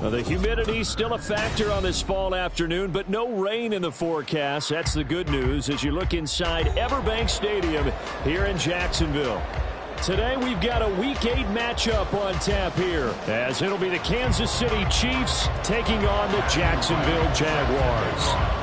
Well, the humidity still a factor on this fall afternoon, but no rain in the forecast. That's the good news as you look inside Everbank Stadium here in Jacksonville. Today we've got a Week 8 matchup on tap here, as it'll be the Kansas City Chiefs taking on the Jacksonville Jaguars.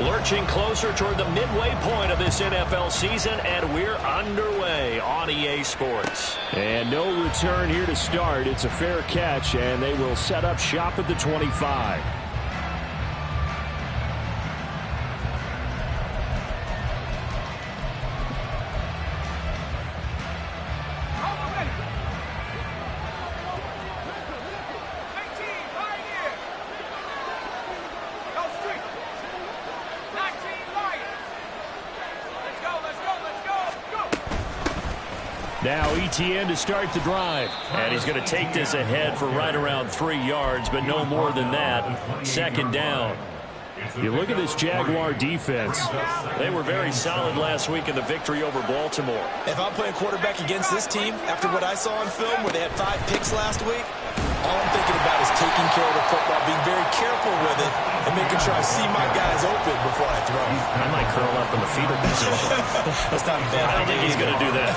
Lurching closer toward the midway point of this NFL season, and we're underway on EA Sports. And no return here to start. It's a fair catch, and they will set up shop at the 25. Now ETN to start the drive. And he's going to take this ahead for right around 3 yards, but no more than that. Second down. You look at this Jaguar defense. They were very solid last week in the victory over Baltimore. If I'm playing quarterback against this team, after what I saw on film where they had 5 picks last week, all I'm thinking about is taking care of the football, being very careful with it, and making sure I see my guys open before I throw. I might curl up in the fetal position. That's not bad. I don't think he's going to do that.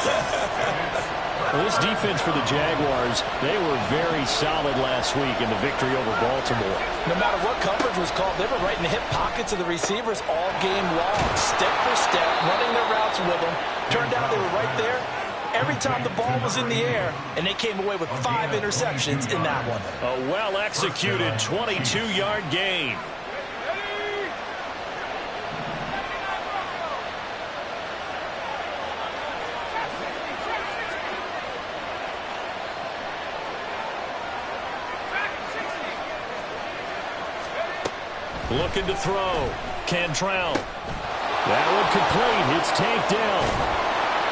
Well, this defense for the Jaguars, they were very solid last week in the victory over Baltimore. No matter what coverage was called, they were right in the hip pockets of the receivers all game long, step for step, running their routes with them. Turned out they were right there every time the ball was in the air, and they came away with 5 interceptions in that one. A well-executed 22-yard gain. Looking to throw. Cantrell. That one complete. It's tanked down.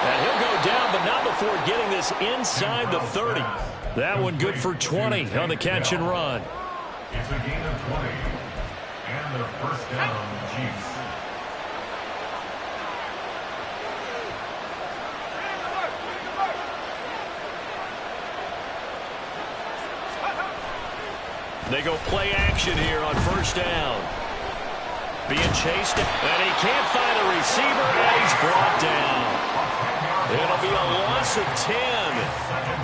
And he'll go down, but not before getting this inside the 30. That one good for 20 on the catch and run. It's a gain of 20. And the first down, Chiefs. They go play action here on first down. Being chased, and he can't find a receiver, and he's brought down. It'll be a loss of 10,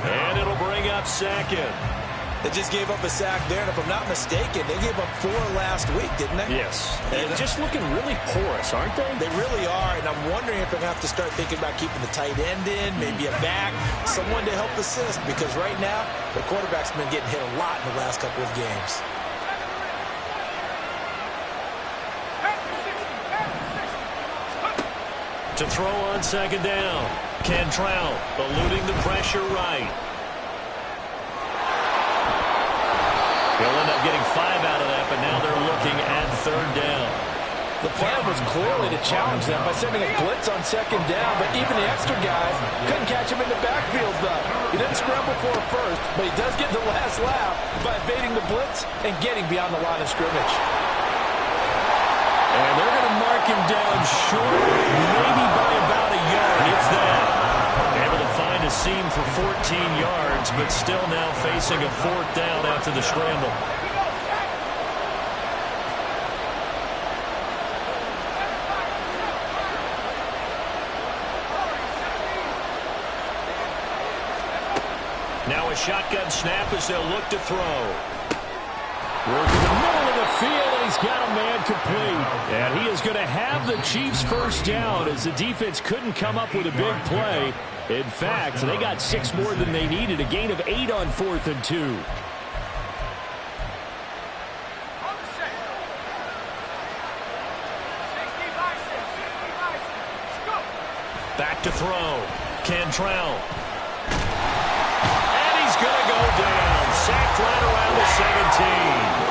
and it'll bring up second. They just gave up a sack there, and if I'm not mistaken, they gave up 4 last week, didn't they? Yes, and just looking really porous, aren't they? They really are, and I'm wondering if they're going to have to start thinking about keeping the tight end in, maybe a back, someone to help assist, because right now, the quarterback's been getting hit a lot in the last couple of games. To throw on second down. Cantrell eluding the pressure right. He'll end up getting 5 out of that, but now they're looking at third down. The plan was clearly to challenge them by sending a blitz on second down, but even the extra guys couldn't catch him in the backfield, though. He didn't scramble for it first, but he does get the last laugh by evading the blitz and getting beyond the line of scrimmage. And they're going to mark him down short, maybe by about a yard, if that. Able to find a seam for 14 yards, but still now facing a 4th down after the scramble. Now a shotgun snap as they'll look to throw. Working the middle of the field, and he's got a man complete. And he is going to have the Chiefs first down as the defense couldn't come up with a big play. In fact, they got 6 more than they needed, a gain of 8 on 4th and 2. Back to throw. Cantrell. And he's going to go down. Sacked right around the 17.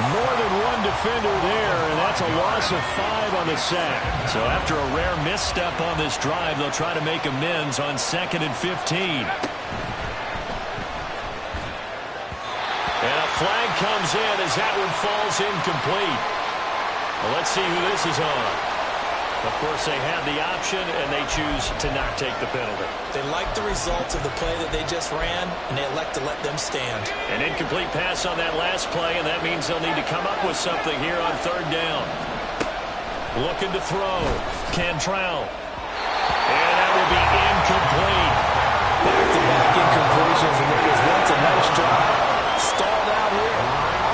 More than one defender there, and that's a loss of 5 on the sack. So after a rare misstep on this drive, they'll try to make amends on 2nd and 15. And a flag comes in as that one falls incomplete. Well, let's see who this is on. Of course, they have the option, and they choose to not take the penalty. They like the results of the play that they just ran, and they elect to let them stand. An incomplete pass on that last play, and that means they'll need to come up with something here on third down. Looking to throw. Cantrell. And that will be incomplete. Back-to-back incompletions, and it was once a nice drive. Stalled out here.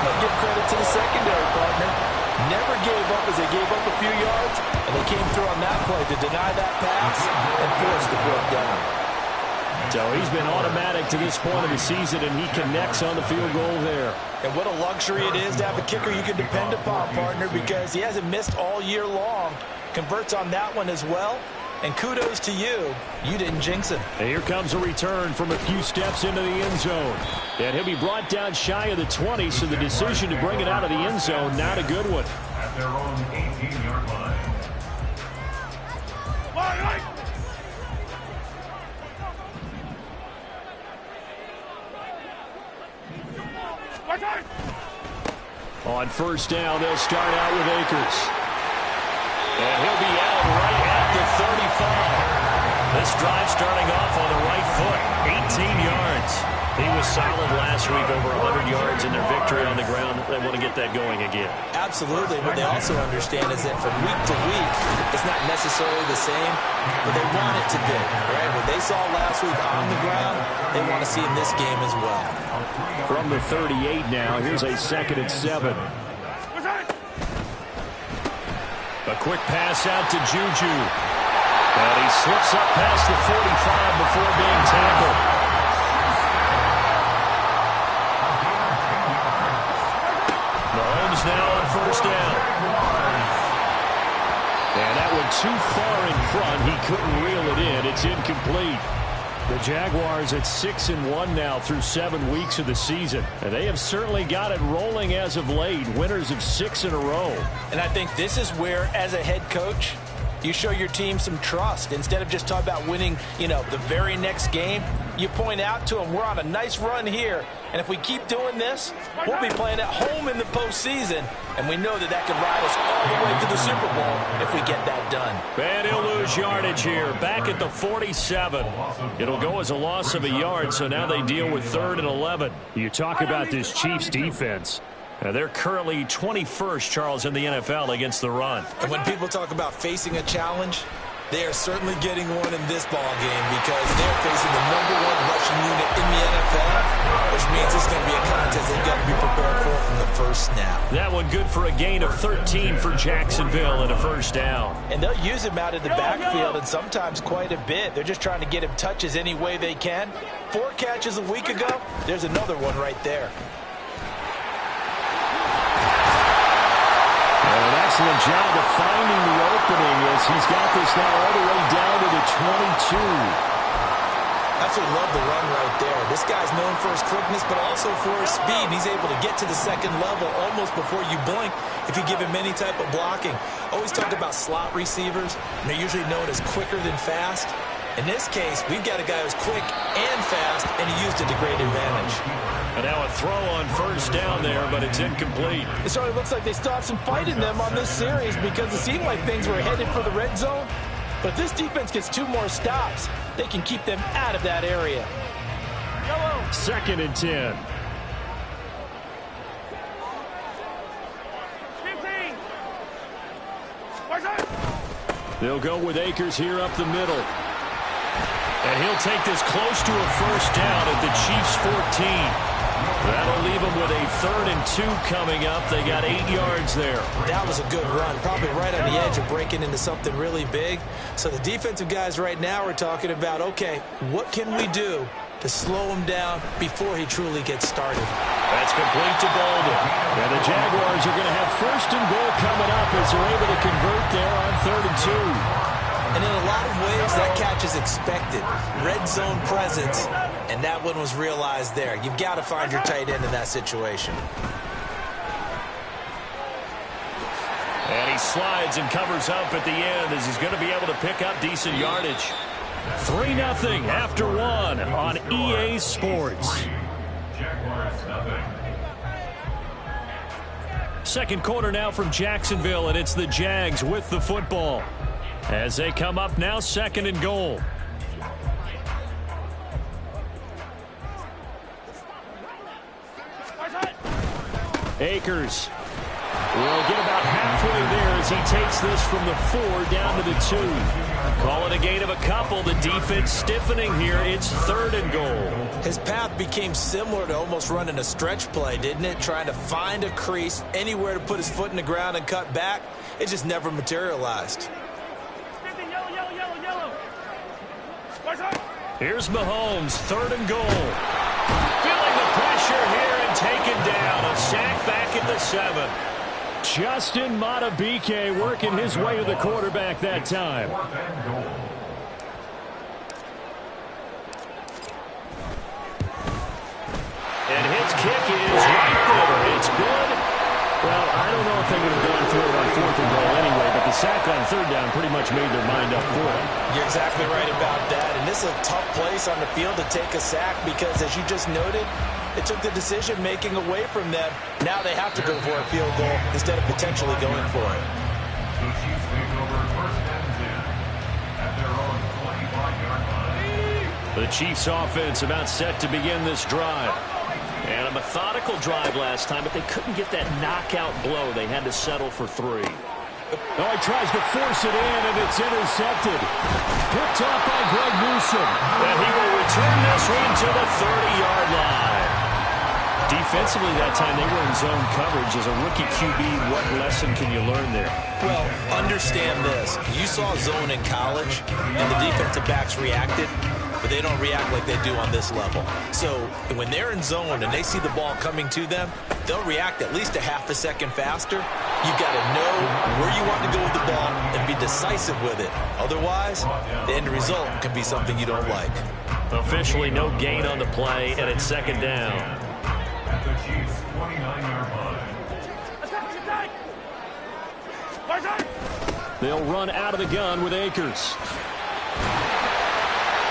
But give credit to the secondary partner. Never gave up as they gave up a few yards, and they came through on that play to deny that pass and force the fourth down. So he's been automatic to this point of the season, and he connects on the field goal there. And what a luxury it is to have a kicker you can depend upon, partner, because he hasn't missed all year long. Converts on that one as well. And kudos to you. You didn't jinx it. And here comes a return from a few steps into the end zone. And he'll be brought down shy of the 20, so the decision to bring it out of the end zone, not a good one. At their own 18-yard line. On first down, they'll start out with Akers. And he'll be out right at the 35. This drive starting off on the right foot, 18 yards. He was solid last week, over 100 yards in their victory on the ground. They want to get that going again. Absolutely. What they also understand is that from week to week, it's not necessarily the same, but they want it to be, right? What they saw last week on the ground, they want to see in this game as well. From the 38 now, here's a 2nd and 7. A quick pass out to Juju. And he slips up past the 45 before being tackled. Mahomes now on first down. And that one too far in front. He couldn't reel it in. It's incomplete. The Jaguars at 6-1 now through 7 weeks of the season. And they have certainly got it rolling as of late. Winners of 6 in a row. And I think this is where, as a head coach, you show your team some trust. Instead of just talking about winning, the very next game, you point out to them, we're on a nice run here. And if we keep doing this, we'll be playing at home in the postseason. And we know that could ride us all the way to the Super Bowl if we get that done. And he'll lose yardage here. Back at the 47. It'll go as a loss of a yard, so now they deal with 3rd and 11. You talk about this Chiefs defense. They're currently 21st, Charles, in the NFL against the run. And when people talk about facing a challenge, they are certainly getting one in this ball game because they're facing the #1 rushing unit in the NFL, which means it's going to be a contest they've got to be prepared for from the first snap. That one good for a gain of 13 for Jacksonville and a first down. And they'll use him out of the backfield and sometimes quite a bit. They're just trying to get him touches any way they can. 4 catches a week ago, there's another one right there. Excellent job of finding the opening as he's got this now all the way down to the 22. Absolutely love the run right there. This guy's known for his quickness, but also for his speed. He's able to get to the second level almost before you blink if you give him any type of blocking. Always talked about slot receivers, and they're usually known as quicker than fast. In this case, we've got a guy who's quick and fast, and he used it to great advantage. And now a throw on first down there, but it's incomplete. It certainly looks like they still have some fight in them on this series because it seemed like things were headed for the red zone. But if this defense gets 2 more stops, they can keep them out of that area. 2nd and 10. They'll go with Akers here up the middle. And he'll take this close to a first down at the Chiefs' 14. That'll leave them with a 3rd and 2 coming up. They got 8 yards there. That was a good run, probably right on the edge of breaking into something really big. So the defensive guys right now are talking about, okay, what can we do to slow him down before he truly gets started? That's complete to Bolden. And the Jaguars are going to have 1st and goal coming up as they're able to convert there on 3rd and 2. And in a lot of ways, that catch is expected. Red zone presence, and that one was realized there. You've got to find your tight end in that situation. And he slides and covers up at the end as he's going to be able to pick up decent yardage. 3-0 after 1 on EA Sports. Jaguars nothing. Second quarter now from Jacksonville, and it's the Jags with the football as they come up now, 2nd and goal. Akers will get about halfway there as he takes this from the 4 down to the 2. Call it a gain of a couple. The defense stiffening here. It's 3rd and goal. His path became similar to almost running a stretch play, didn't it? Trying to find a crease, anywhere to put his foot in the ground and cut back. It just never materialized. Here's Mahomes, 3rd and goal. Feeling the pressure here and taken down. A sack back at the 7. Justin Madubuike working his way to the quarterback that time. And his kick is right there. It's good. Well, I don't know if they would have gone through it on 4th and goal anyway, but the sack on 3rd down pretty much made their mind up for it. You're exactly right about that. And this is a tough place on the field to take a sack because, as you just noted, it took the decision-making away from them. Now they have to go for a field goal instead of potentially going for it. The Chiefs take over 1st and 10 at their own 25-yard line. The Chiefs offense about set to begin this drive. And a methodical drive last time, but they couldn't get that knockout blow. They had to settle for 3. Oh, he tries to force it in, and it's intercepted. Picked off by Greg Newsome. And he will return this one to the 30-yard line. Defensively that time, they were in zone coverage. As a rookie QB, what lesson can you learn there? Well, understand this. You saw zone in college, and the defensive backs reacted, but they don't react like they do on this level. So when they're in zone and they see the ball coming to them, they'll react at least a half a second faster. You've got to know where you want to go with the ball and be decisive with it. Otherwise, the end result can be something you don't like. Officially no gain on the play, and it's 2nd down. At the Chiefs' 29-yard line. They'll run out of the gun with Akers.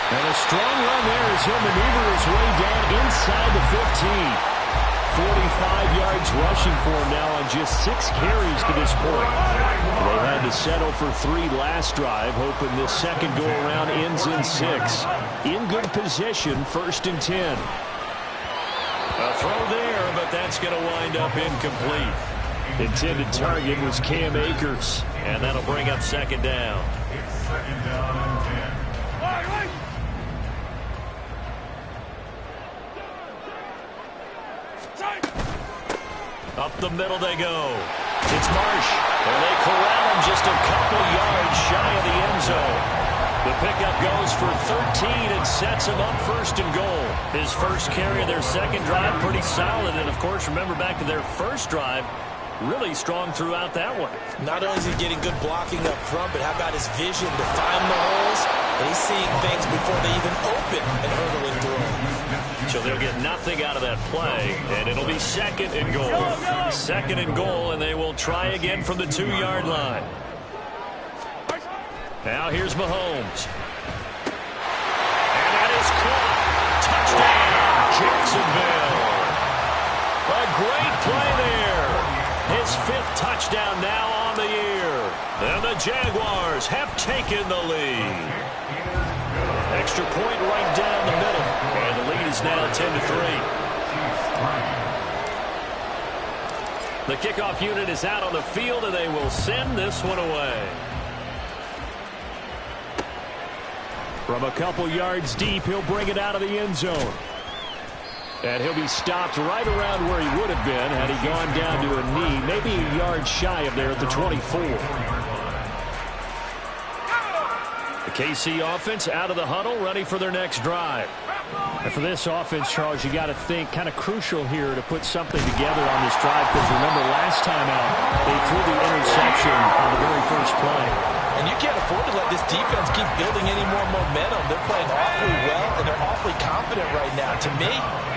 And a strong run there as he'll maneuver his way down inside the 15. 45 yards rushing for him now on just 6 carries to this point. They had to settle for 3 last drive, hoping this second go-around ends in 6. In good position, 1st and 10. A throw there, but that's going to wind up incomplete. Intended target was Cam Akers, and that'll bring up 2nd down. It's 2nd down and 10. Up the middle they go. It's Marsh, and they corral him just a couple yards shy of the end zone. The pickup goes for 13 and sets him up 1st and goal. His first carry of their second drive, pretty solid. And, of course, remember back to their first drive, really strong throughout that one. Not only is he getting good blocking up front, but how about his vision to find the holes? And he's seeing things before they even open and hurdling through them. So they'll get nothing out of that play, and it'll be 2nd and goal. 2nd and goal, and they will try again from the 2-yard line. Now here's Mahomes. And that is caught. Touchdown, Jacksonville. A great play there. His 5th touchdown now on the year. And the Jaguars have taken the lead. Extra point right down the middle. And the lead is now 10-3. The kickoff unit is out on the field, and they will send this one away. From a couple yards deep, he'll bring it out of the end zone. And he'll be stopped right around where he would have been had he gone down to a knee, maybe a yard shy of there at the 24. The KC offense out of the huddle, ready for their next drive. And for this offense, Charles, you got to think kind of crucial here to put something together on this drive, because remember last time out, they threw the interception on the very first play. And you can't afford to let this defense keep building any more momentum. They're playing awfully well, and they're awfully confident right now. To me,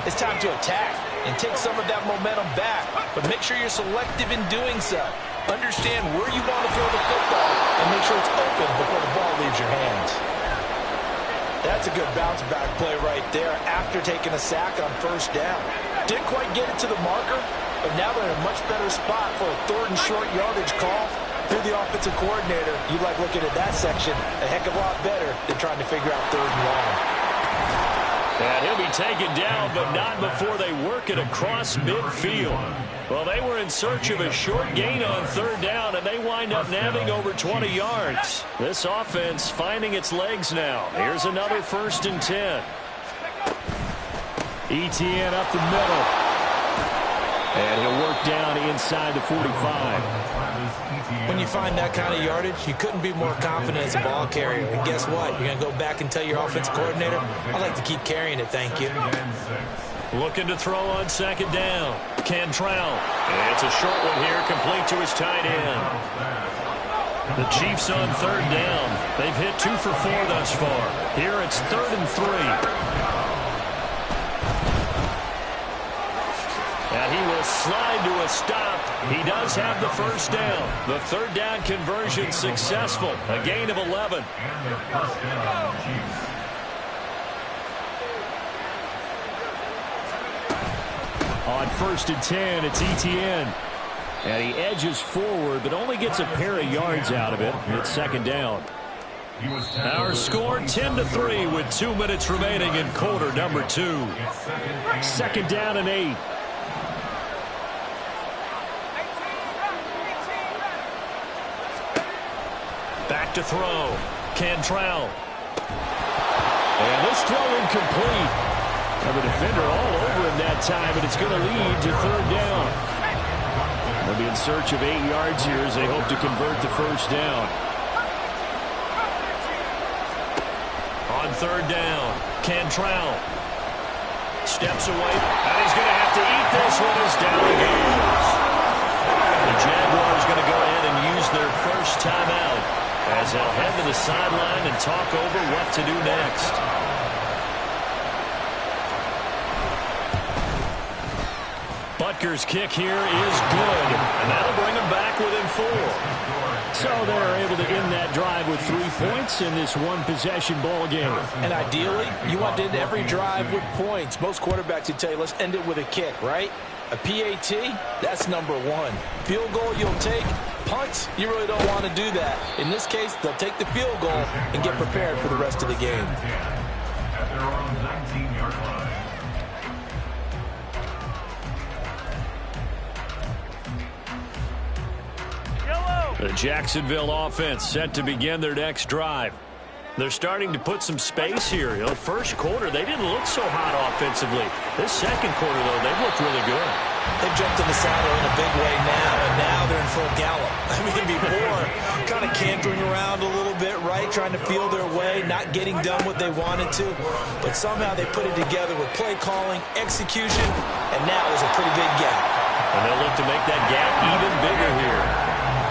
it's time to attack and take some of that momentum back. But make sure you're selective in doing so. Understand where you want to throw the football and make sure it's open before the ball leaves your hands. That's a good bounce-back play right there after taking a sack on 1st down. Didn't quite get it to the marker, but now they're in a much better spot for a 3rd and short yardage call. If you're the offensive coordinator, you like looking at that section a heck of a lot better than trying to figure out 3rd and long. And he'll be taken down, but not before they work it across midfield. Well, they were in search of a short gain on 3rd down, and they wind up nabbing over 20 yards. This offense finding its legs now. Here's another 1st and 10. ETN up the middle. And he'll work down inside the 45. When you find that kind of yardage, you couldn't be more confident as a ball carrier. And guess what? You're going to go back and tell your offensive coordinator, I'd like to keep carrying it, thank you. Looking to throw on 2nd down. Cantrell. It's a short one here, complete to his tight end. The Chiefs on 3rd down. They've hit 2 for 4 thus far. Here it's 3rd and 3. And he will slide to a stop. He does have the 1st down. The 3rd down conversion successful. A gain of 11. On 1st and 10, it's ETN. And he edges forward, but only gets a pair of yards out of it. It's 2nd down. Our score 10-3 with 2 minutes remaining in quarter number 2. 2nd down and 8. Back to throw. Cantrell. And this throw incomplete. Now the defender all over him that time, but it's going to lead to 3rd down. They'll be in search of 8 yards here as they hope to convert the 1st down. On 3rd down, Cantrell steps away, and he's going to have to eat this one as down he goes. The Jaguars going to go ahead and use their 1st timeout as they'll head to the sideline and talk over what to do next. Butker's kick here is good, and that'll bring them back within 4. So they're able to end that drive with 3 points in this one-possession ball game. And ideally, you want to end every drive with points. Most quarterbacks would tell you, let's end it with a kick, right? A PAT, that's number 1. Field goal you'll take. Punts, you really don't want to do that. In this case, they'll take the field goal and get prepared for the rest of the game. At their own 19-yard line. The Jacksonville offense set to begin their next drive. They're starting to put some space here. You know, 1st quarter, they didn't look so hot offensively. This 2nd quarter, though, they've looked really good. They've jumped in the saddle in a big way now, and now they're in full gallop. I mean, before, kind of cantering around a little bit, right, trying to feel their way, not getting done what they wanted to. But somehow they put it together with play calling, execution, and now there's a pretty big gap. And they'll look to make that gap even bigger here.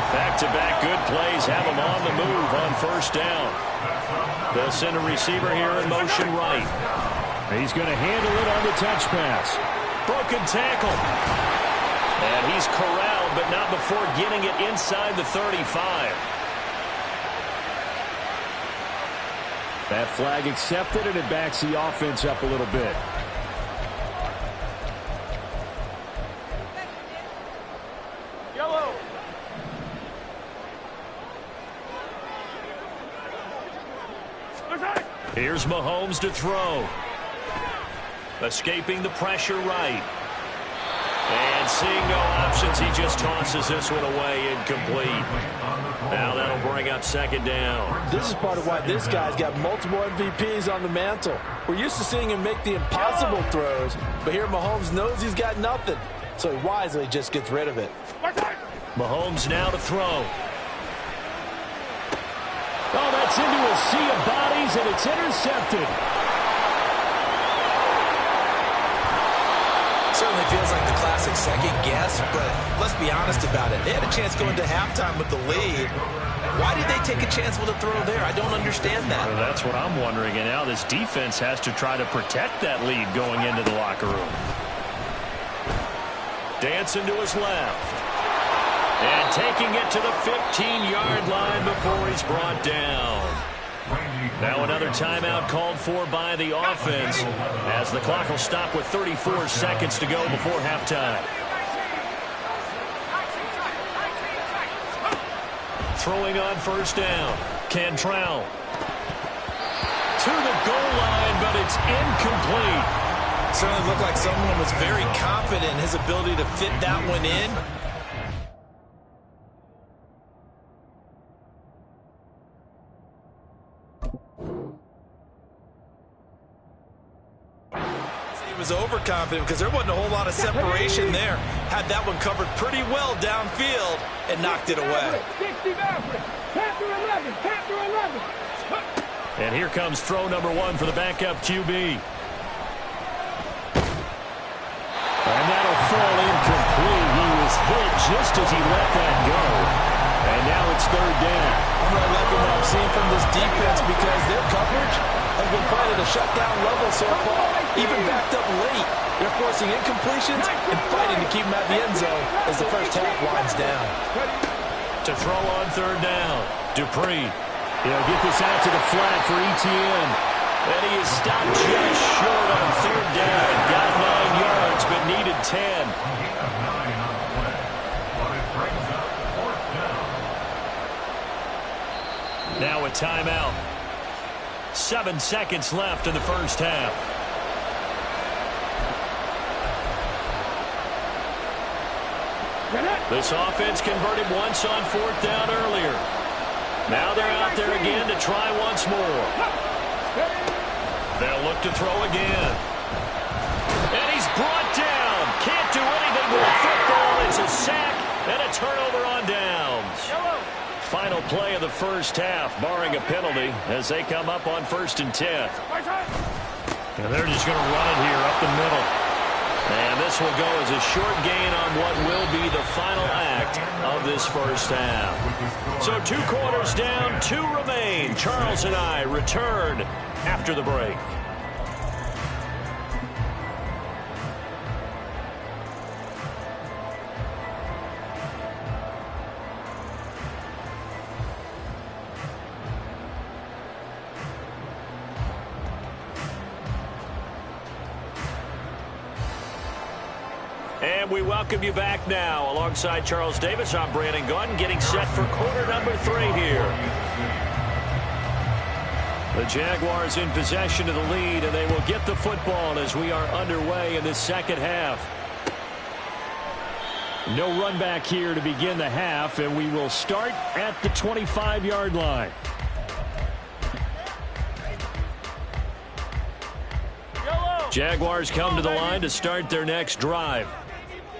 Back-to-back good plays have them on the move on 1st down. They'll send a receiver here in motion right. He's going to handle it on the touch pass. Broken tackle. And he's corralled, but not before getting it inside the 35. That flag accepted, and it backs the offense up a little bit. Here's Mahomes to throw. Escaping the pressure right. And seeing no options, he just tosses this one away incomplete. Now that'll bring up 2nd down. This is part of why this guy's got multiple MVPs on the mantle. We're used to seeing him make the impossible throws, but here Mahomes knows he's got nothing, so he wisely just gets rid of it. Mahomes now to throw. Oh, that's into a sea of bodies, and it's intercepted. Certainly feels like the classic second guess, but let's be honest about it. They had a chance going to halftime with the lead. Why did they take a chance with a throw there? I don't understand that. Well, that's what I'm wondering, and now this defense has to try to protect that lead going into the locker room. Dancing to his left. And taking it to the 15-yard line before he's brought down. Now another timeout called for by the offense as the clock will stop with 34 seconds to go before halftime. Throwing on first down. Cantrell. To the goal line, but it's incomplete. Certainly looked like someone was very confident in his ability to fit that one in. He was overconfident because there wasn't a whole lot of separation there. Had that one covered pretty well downfield and knocked it away. And here comes throw number 1 for the backup QB. And that'll fall incomplete. He was hit just as he let that go. And now it's third down. I'm really liking what I'm seeing from this defense because their coverage has been playing at a shutdown level so far, even backed up late. They're forcing incompletions and fighting to keep them at the end zone as the first half winds down. To throw on third down, Dupree. He'll get this out to the flat for Etienne. And he is stopped just short on third down. Got 9 yards, but needed 10. Now a timeout. 7 seconds left in the first half. This offense converted once on fourth down earlier. Now they're out there again to try once more. They'll look to throw again. And he's brought down. Can't do anything with a football. It's a sack and a turnover on downs. Final play of the first half, barring a penalty, as they come up on 1st and 10. And they're just going to run it here up the middle. And this will go as a short gain on what will be the final act of this first half. So 2 quarters down, 2 remain. Charles and I return after the break. And we welcome you back now. Alongside Charles Davis, I'm Brandon Gunn, getting set for quarter number 3 here. The Jaguars in possession of the lead, and they will get the football as we are underway in this second half. No run back here to begin the half, and we will start at the 25-yard line. Jaguars come to the line to start their next drive.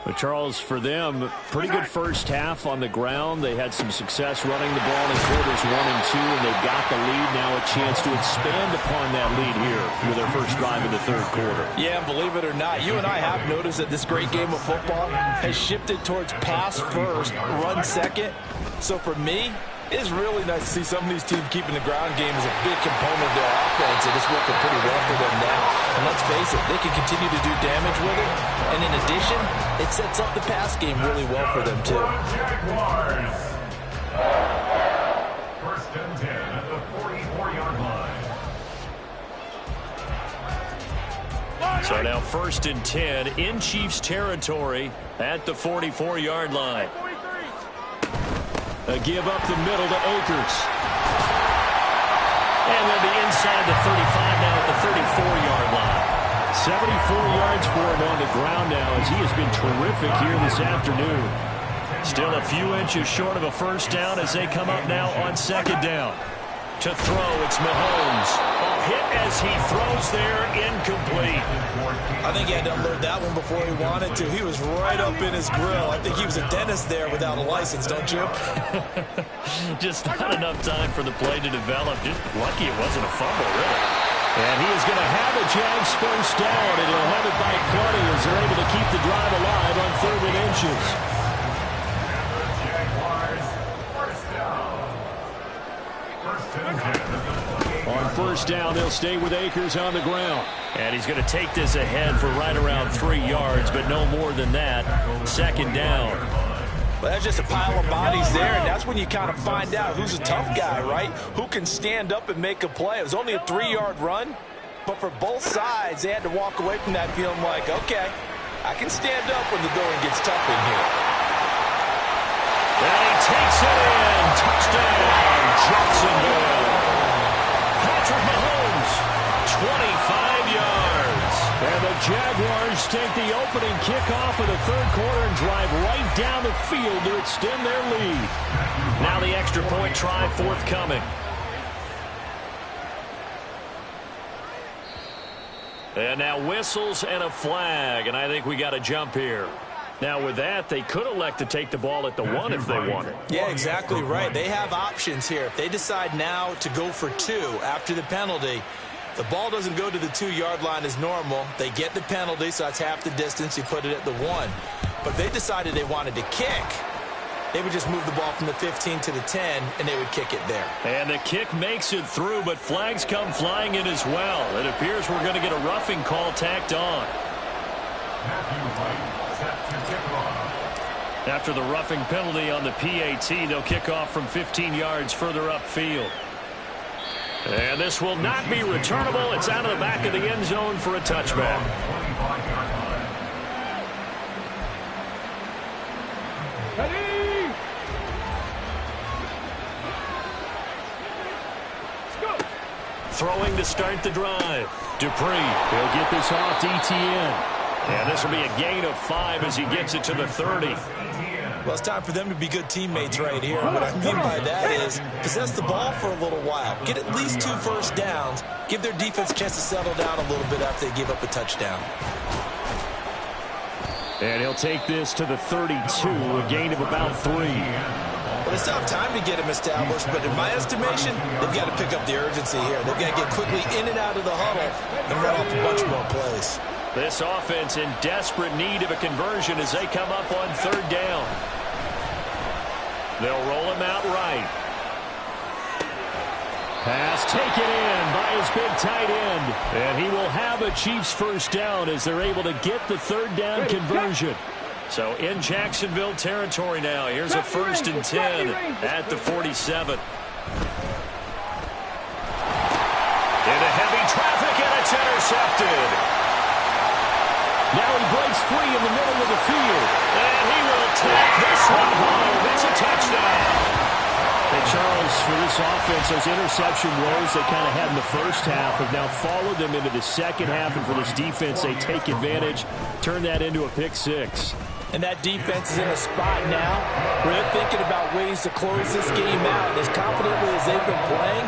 But Charles, for them, pretty good first half on the ground. They had some success running the ball in quarters 1 and 2, and they've got the lead. Now a chance to expand upon that lead here with their first drive in the third quarter. Yeah, believe it or not, you and I have noticed that this great game of football has shifted towards pass first, run second. So for me, it's really nice to see some of these teams keeping the ground game as a big component of their offense, and it's working pretty well for them now. And let's face it, they can continue to do damage with it. And in addition, it sets up the pass game really well for them, too. Jaguars. 1st and 10 at the 44-yard line. So now 1st and 10 in Chiefs territory at the 44-yard line. A give up the middle to Akers. And they'll be inside the 35 now at the 34-yard line. 74 yards for him on the ground now as he has been terrific here this afternoon. Still a few inches short of a first down as they come up now on 2nd down. To throw, it's Mahomes. A hit as he throws there, incomplete. I think he had to unload that one before he wanted to. He was right up in his grill. I think he was a dentist there without a license, don't you? Just not enough time for the play to develop. Just lucky it wasn't a fumble, really. And he is going to have a Jags first down, and he'll have it by plenty as they're able to keep the drive alive on 3rd and inches. On 1st down, they'll stay with Akers on the ground. And he's going to take this ahead for right around 3 yards, but no more than that. 2nd down. Well, that's just a pile of bodies there, and that's when you kind of find out who's a tough guy, right? Who can stand up and make a play. It was only a 3-yard run, but for both sides, they had to walk away from that feeling like, okay, I can stand up when the going gets tough in here. And he takes it in. Touchdown, Jacksonville. Patrick Mahomes, 25 yards. And the Jaguars take the opening kickoff of the third quarter and drive right down the field to extend their lead. Now the extra point try forthcoming. And now whistles and a flag, and I think we got a jump here. Now with that, they could elect to take the ball at the 1 if they wanted. Yeah, exactly right. They have options here. If they decide now to go for 2 after the penalty, the ball doesn't go to the 2-yard line as normal. They get the penalty, so that's half the distance. You put it at the 1. But if they decided they wanted to kick, they would just move the ball from the 15 to the 10, and they would kick it there. And the kick makes it through, but flags come flying in as well. It appears we're going to get a roughing call tacked on. After the roughing penalty on the PAT, they'll kick off from 15 yards further upfield. And this will not be returnable. It's out of the back of the end zone for a touchback. Throwing to start the drive. Dupree, he'll get this off to ETN. And this will be a gain of 5 as he gets it to the 30. Well, it's time for them to be good teammates right here. What I mean by that is possess the ball for a little while. Get at least 2 first downs. Give their defense a chance to settle down a little bit after they give up a touchdown. And he'll take this to the 32, a gain of about 3. Well, they still have time to get him established, but in my estimation, they've got to pick up the urgency here. They've got to get quickly in and out of the huddle and run off a bunch more plays. This offense in desperate need of a conversion as they come up on 3rd down. They'll roll him out right. Pass taken in by his big tight end. And he will have a Chiefs first down as they're able to get the 3rd down conversion. So in Jacksonville territory now. Here's a 1st and 10 at the 47. Into heavy traffic, and it's intercepted. Now he breaks free in the middle of the field. And he will take this one home. It's a touchdown. Hey, Charles, for this offense, those interception woes they kind of had in the first half have now followed them into the second half. And for this defense, they take advantage, turn that into a pick 6. And that defense is in a spot now where they're thinking about ways to close this game out. As confidently as they've been playing,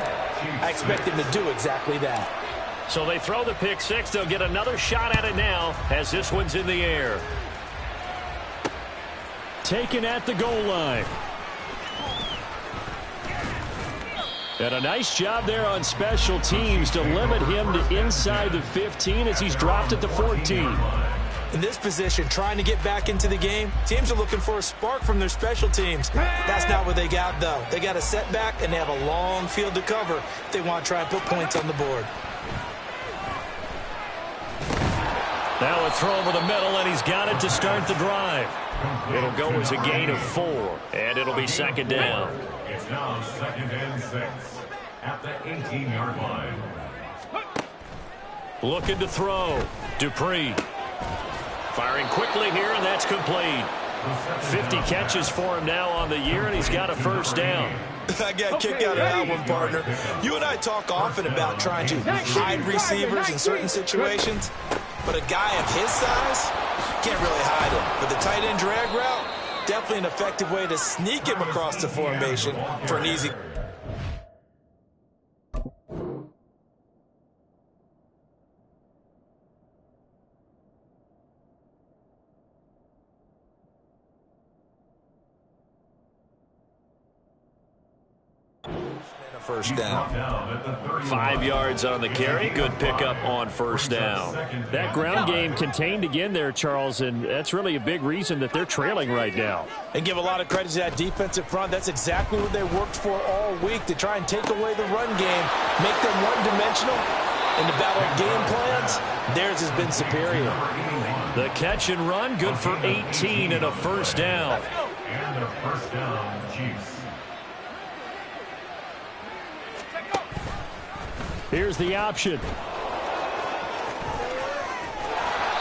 I expect them to do exactly that. So they throw the pick 6. They'll get another shot at it now as this one's in the air. Taken at the goal line. And a nice job there on special teams to limit him to inside the 15 as he's dropped at the 14. In this position, trying to get back into the game, teams are looking for a spark from their special teams. That's not what they got, though. They got a setback, and they have a long field to cover if they want to try and put points on the board. Now a throw over the middle, and he's got it to start the drive. It'll go as a gain of 4, and it'll be 2nd down. It's now 2nd and 6 at the 18-yard line. Looking to throw. Dupree. Firing quickly here, and that's complete. 50 catches for him now on the year, and he's got a first down. I got a kick out of that one, partner. You and I talk often about trying to hide receivers in certain situations, but a guy of his size can't really hide him. With the tight end drag route, definitely an effective way to sneak him across the formation for an easy. First down. 5 yards on the carry. Good pickup on first down. That ground game contained again there, Charles, and that's really a big reason that they're trailing right now. And give a lot of credit to that defensive front. That's exactly what they worked for all week, to try and take away the run game, make them one-dimensional. In the battle of game plans, theirs has been superior. The catch and run, good for 18 and a first down. And a first down, Chiefs. Here's the option.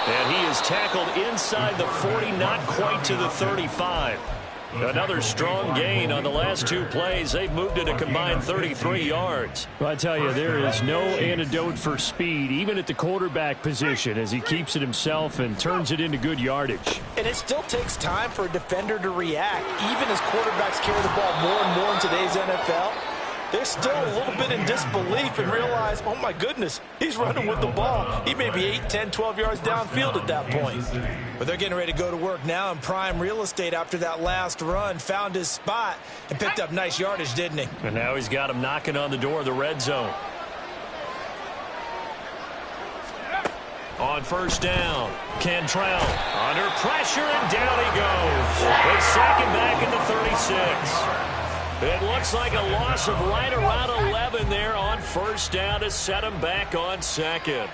And he is tackled inside the 40, not quite to the 35. Another strong gain on the last 2 plays. They've moved it a combined 33 yards. Well, I tell you, there is no antidote for speed, even at the quarterback position, as he keeps it himself and turns it into good yardage. And it still takes time for a defender to react. Even as quarterbacks carry the ball more and more in today's NFL, they're still a little bit in disbelief and realize, oh my goodness, he's running with the ball. He may be 8, 10, 12 yards downfield at that point. But they're getting ready to go to work now in prime real estate after that last run. Found his spot and picked up nice yardage, didn't he? And now he's got him knocking on the door of the red zone. On first down, Cantrell under pressure, and down he goes. They sack him back at the 36. It looks like a loss of right around 11 there on first down to set him back on second.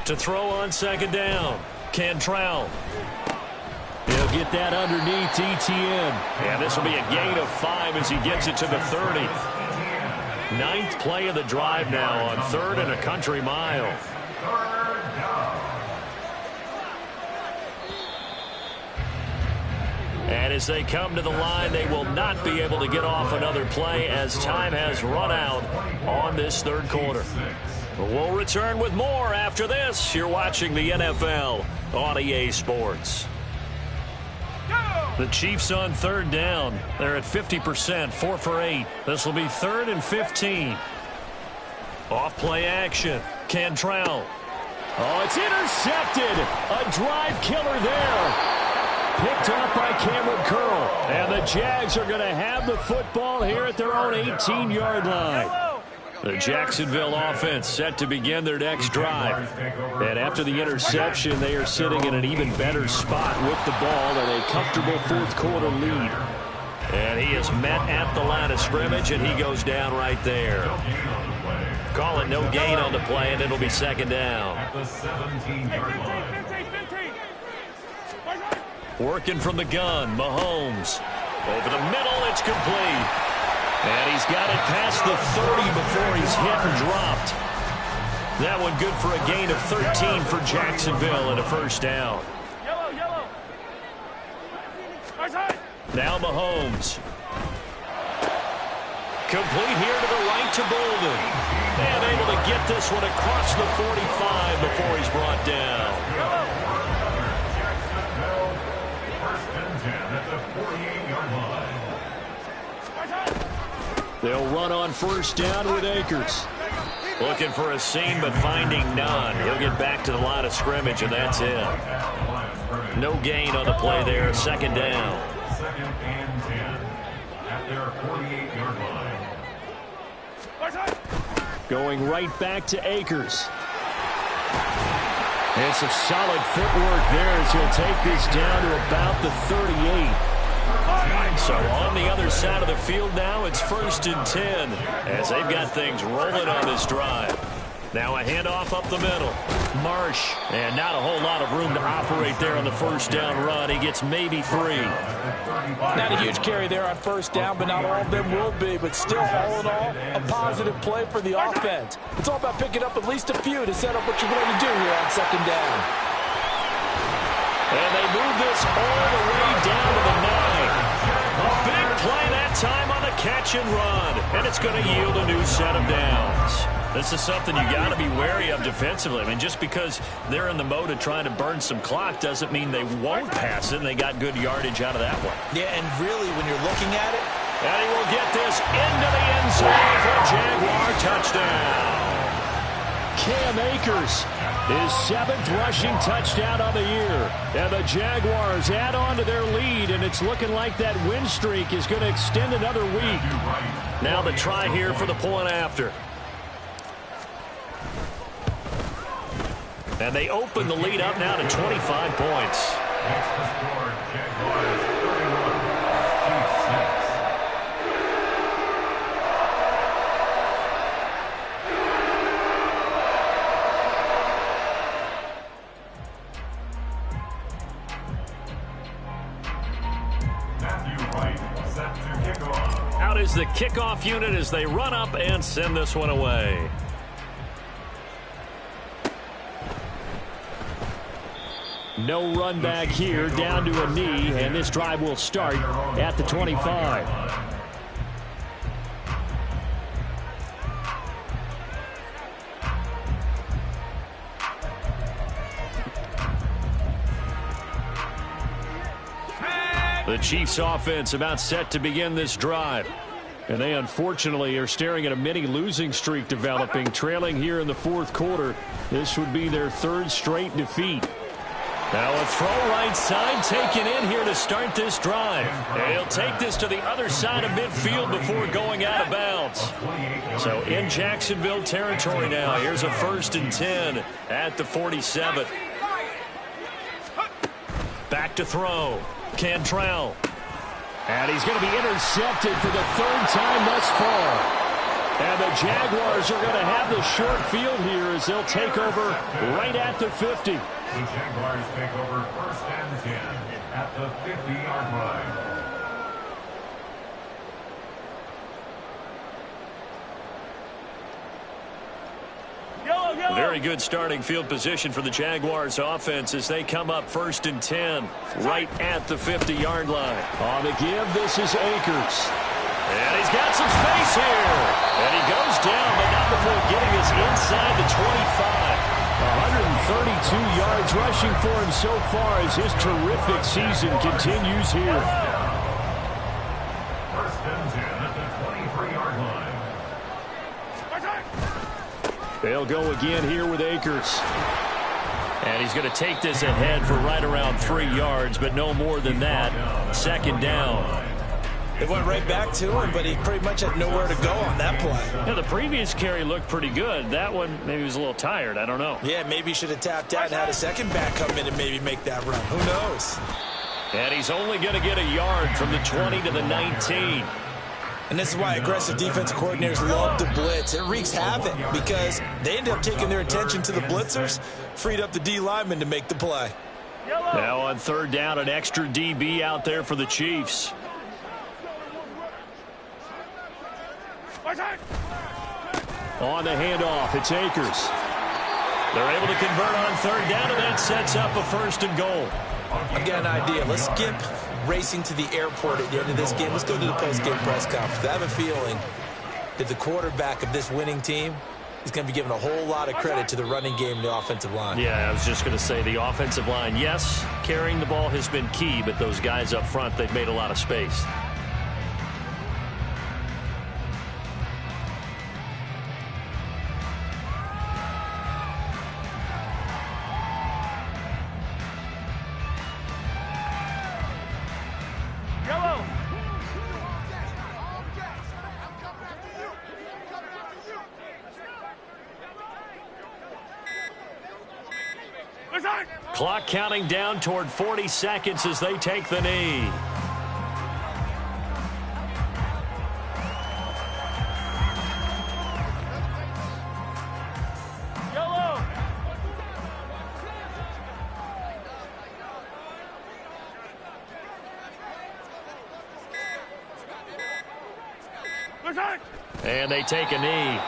To throw on second down, Cantrell. He'll get that underneath ETN. And this will be a gain of 5 as he gets it to the 30. 9th play of the drive now on 3rd and a country mile. And as they come to the line, they will not be able to get off another play as time has run out on this 3rd quarter. We'll return with more after this. You're watching the NFL on EA Sports. The Chiefs on 3rd down. They're at 50%, 4 for 8. This will be 3rd and 15. Off play action. Cantrell. Oh, it's intercepted. A drive killer there. Picked up by Cameron Curl. And the Jags are going to have the football here at their own 18-yard line. The Jacksonville offense set to begin their next drive. And after the interception, they are sitting in an even better spot with the ball and a comfortable 4th quarter lead. And he is met at the line of scrimmage, and he goes down right there. Call it no gain on the play, and it'll be 2nd down. At the 17-yard line. Working from the gun, Mahomes. Over the middle, it's complete. And he's got it past the 30 before he's hit and dropped. That one good for a gain of 13 for Jacksonville and a 1st down. Now Mahomes. Complete here to the right to Bolden. And able to get this one across the 45 before he's brought down. They'll run on first down with Akers. Looking for a seam, but finding none. He'll get back to the line of scrimmage, and that's it. No gain on the play there. 2nd down. 2nd and 10 at their 48-yard line. Going right back to Akers. And some solid footwork there as he'll take this down to about the 38. So on the other side of the field now, it's 1st and 10 as they've got things rolling on this drive. Now a handoff up the middle. Marsh, and not a whole lot of room to operate there on the 1st down run. He gets maybe 3. Not a huge carry there on 1st down, but not all of them will be. But still, all in all, a positive play for the offense. It's all about picking up at least a few to set up what you're going to do here on 2nd down. And they move this all the way down to the 9. A big play that time on the catch and run. And it's going to yield a new set of downs. This is something you got to be wary of defensively. I mean, just because they're in the mode of trying to burn some clock doesn't mean they won't pass it, and they got good yardage out of that one. Yeah, and really, when you're looking at it, and he will get this into the end zone for a Jaguar touchdown. Cam Akers, his 7th rushing touchdown on the year. And the Jaguars add on to their lead, and it's looking like that win streak is going to extend another week. Now the try here for the point after. And they open the lead up now to 25 points. Makes the score Jaguars 31, Chiefs 6. Out is the kickoff unit as they run up and send this one away. No run back here, down to a knee, and this drive will start at the 25. The Chiefs offense about set to begin this drive. And they unfortunately are staring at a mini losing streak developing, trailing here in the fourth quarter. This would be their third straight defeat. Now a throw right side taken in here to start this drive. And he'll take this to the other side of midfield before going out of bounds. So in Jacksonville territory now. Here's a 1st and 10 at the 47. Back to throw. Cantrell. And he's going to be intercepted for the third time thus far. And the Jaguars are going to have the short field here as they'll take over right at the 50. The Jaguars take over 1st and 10 at the 50-yard line. Very good starting field position for the Jaguars offense as they come up 1st and 10 right at the 50-yard line. On the give, this is Akers. And he's got some space here. And he goes down, but not before getting us inside the 25. 132 yards rushing for him so far as his terrific season continues here. 1st and 10 at the 23-yard line. They'll go again here with Akers. And he's going to take this ahead for right around 3 yards, but no more than that. 2nd down. It went right back to him, but he pretty much had nowhere to go on that play. Yeah, the previous carry looked pretty good. That one, maybe he was a little tired. I don't know. Yeah, maybe he should have tapped out and had a second back come in and maybe make that run. Who knows? And he's only going to get a yard from the 20 to the 19. And this is why aggressive defensive coordinators love to blitz. It wreaks havoc because they end up taking their attention to the blitzers, freed up the D lineman to make the play. Now on 3rd down, an extra DB out there for the Chiefs. On the handoff, it's Akers. They're able to convert on 3rd down, and that sets up a 1st and goal. I've got an idea. Let's skip racing to the airport at the end of this game. Let's go to the post-game press conference. I have a feeling that the quarterback of this winning team is going to be giving a whole lot of credit to the running game and the offensive line. Yeah, I was just going to say the offensive line, yes, carrying the ball has been key, but those guys up front, they've made a lot of space. Clock counting down toward 40 seconds as they take the knee. Yellow. And they take a knee.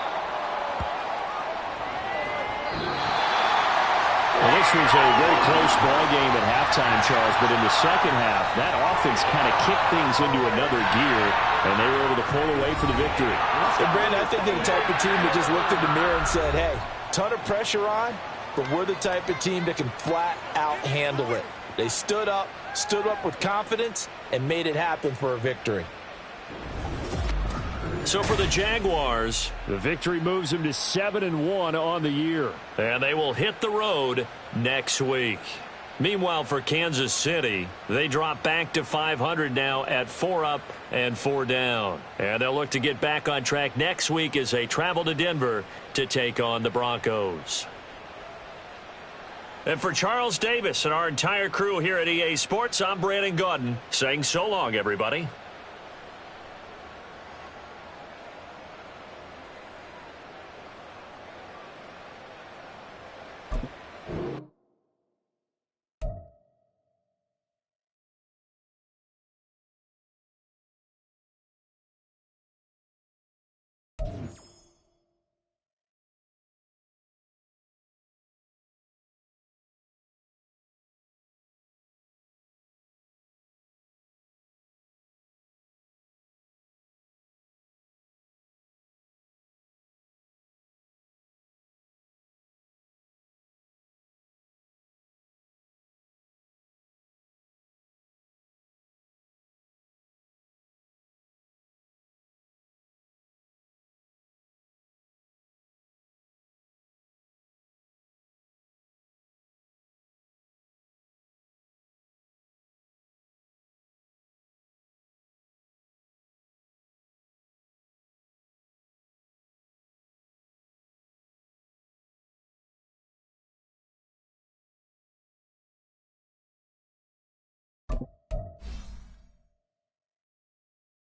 Well, this was a very close ball game at halftime, Charles, but in the second half, that offense kind of kicked things into another gear, and they were able to pull away for the victory. And Brandon, I think they're the type of team that just looked in the mirror and said, hey, ton of pressure on, but we're the type of team that can flat out handle it. They stood up with confidence, and made it happen for a victory. So for the Jaguars, the victory moves them to 7-1 on the year. And they will hit the road next week. Meanwhile, for Kansas City, they drop back to 500 now at 4 up and 4 down. And they'll look to get back on track next week as they travel to Denver to take on the Broncos. And for Charles Davis and our entire crew here at EA Sports, I'm Brandon Gaudin saying so long, everybody.